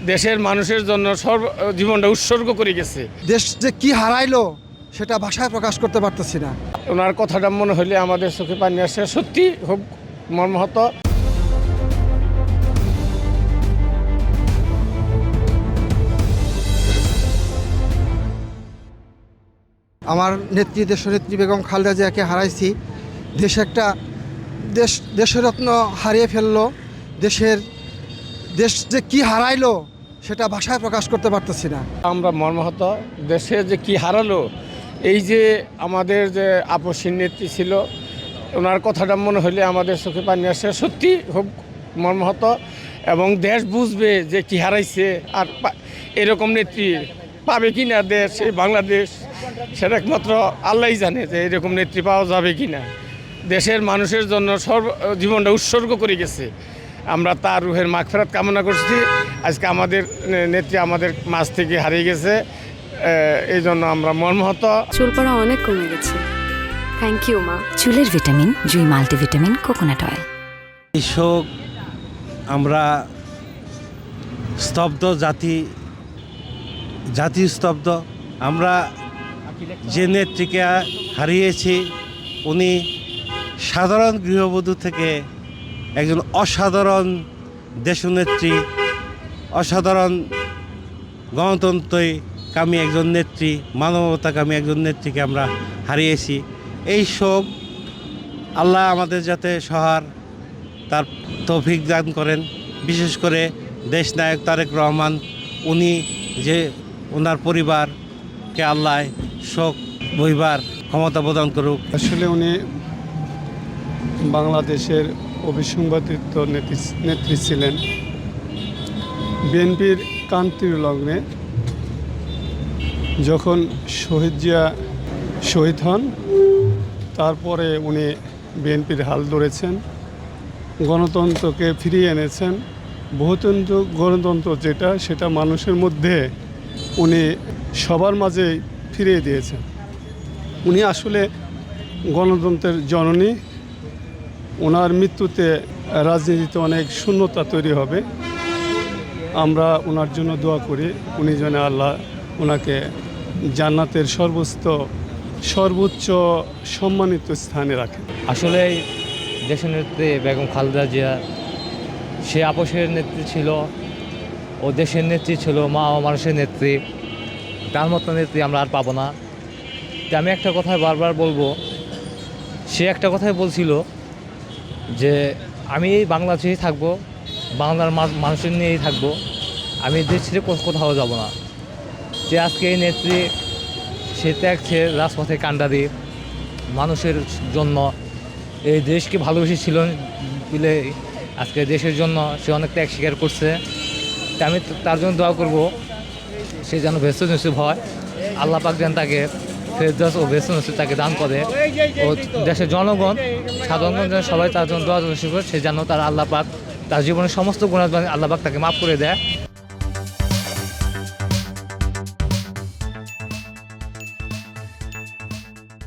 দেশের মানুষের জন্য জীবনটা উৎসর্গ করে গেছে। দেশ যে কি হারাইলো সেটা ভাষায় প্রকাশ করতে পারতেছি না। ওনার কথাটা মনে হলে আমাদের চোখে পানি আসে, সত্যি খুব মর্মাহত। আমার নেত্রী দেশনেত্রী বেগম খালেদা জিয়াকে হারাইছি। দেশরত্ন হারিয়ে ফেললো। দেশ যে কি হারাইলো সেটা ভাষায় প্রকাশ করতে পারতেছি না। আমরা মর্মাহত। দেশে যে কি হারালো, এই যে আমাদের যে আপসীর নেত্রী ছিল, ওনার কথাটা মনে হলে আমাদের চোখে পানি আসে, সত্যি খুব মর্মাহত। এবং দেশ বুঝবে যে কি হারাইছে, আর এরকম নেত্রী পাবে কি না দেশ, এই বাংলাদেশ, সেটা একমাত্র আল্লাহই জানে যে এরকম নেত্রী পাওয়া যাবে কি না। দেশের মানুষের জন্য জীবনটা উৎসর্গ করে গেছে। আমরা তার রুহের মাগফিরাত কামনা করছি। আজকে আমাদের নেত্রী আমাদের মাঝ থেকে হারিয়ে গেছে, এই জন্য আমরা মর্মাহত। চুল পড়া অনেক কমে গেছে, থ্যাংক ইউ মা। চুলের ভিটামিন জুই মাল্টিভিটামিন কোকোনাট অয়েল। এই শোক আমরা স্তব্ধ, জাতি স্তব্ধ। আমরা যে নেত্রীকে হারিয়েছি, উনি সাধারণ গৃহবধূ থেকে একজন অসাধারণ দেশনেত্রী, অসাধারণ গণতন্ত্রকামী একজন নেত্রী, মানবতাকামী একজন নেত্রীকে আমরা হারিয়েছি। এই শোক আল্লাহ আমাদের যাতে সহার তার তৌফিক দান করেন। বিশেষ করে দেশনায়ক তারেক রহমান, উনি যে ওনার পরিবারকে আল্লাহ শোক বইবার ক্ষমতা প্রদান করুক। আসলে উনি বাংলাদেশের অবিসংবাদিত নেত্রী ছিলেন। বিএনপির ক্রান্তির লগ্নে যখন শহীদ জিয়া শহীদ হন, তারপরে উনি বিএনপির হাল ধরেছেন, গণতন্ত্রকে ফিরিয়ে এনেছেন। বহুতন্ত্র গণতন্ত্র যেটা, সেটা মানুষের মধ্যে উনি সবার মাঝে ফিরিয়ে দিয়েছেন। উনি আসলে গণতন্ত্রের জননী। ওনার মৃত্যুতে রাজনীতিতে অনেক শূন্যতা তৈরি হবে। আমরা ওনার জন্য দোয়া করি, উনি যেন আল্লাহ ওনাকে জান্নাতের সর্বোচ্চ সম্মানিত স্থানে রাখেন। আসলে দেশনেত্রী বেগম খালেদা জিয়া, সে আপসের নেত্রী ছিল, ও দেশের নেত্রী ছিল, মা ও মানুষের নেত্রী। তার মতো নেত্রী আমরা আর পাবো না। তো আমি একটা কথা বারবার বলবো, সে একটা কথাই বলছিল যে আমি এই বাংলাদেশেই থাকবো, বাংলার মানুষের নিয়েই থাকবো, আমি দেশ ছেড়ে কোথাও যাব না। যে আজকে এই নেত্রী, সে ত্যাগছে রাজপথে কাণ্ডারি মানুষের জন্য, এই দেশকে ভালোবেসেছিল বলে আজকে দেশের জন্য সে অনেক ত্যাগ স্বীকার করছে। তা আমি তার জন্য দোয়া করব, সে যেন ভেস্ত নসিব হয়, আল্লাহ পাক যেন তাকে ফেরদাউস ও ভেস্ত নসিব তাকে দান করে, ও দেশের জনগণ সাধারণগণ যেন সবাই তার জন্য দোয়া নসিব করে, সে যেন তার আল্লাহ পাক তার জীবনের সমস্ত গুণাবলী আল্লাহ পাক তাকে মাফ করে দেয়।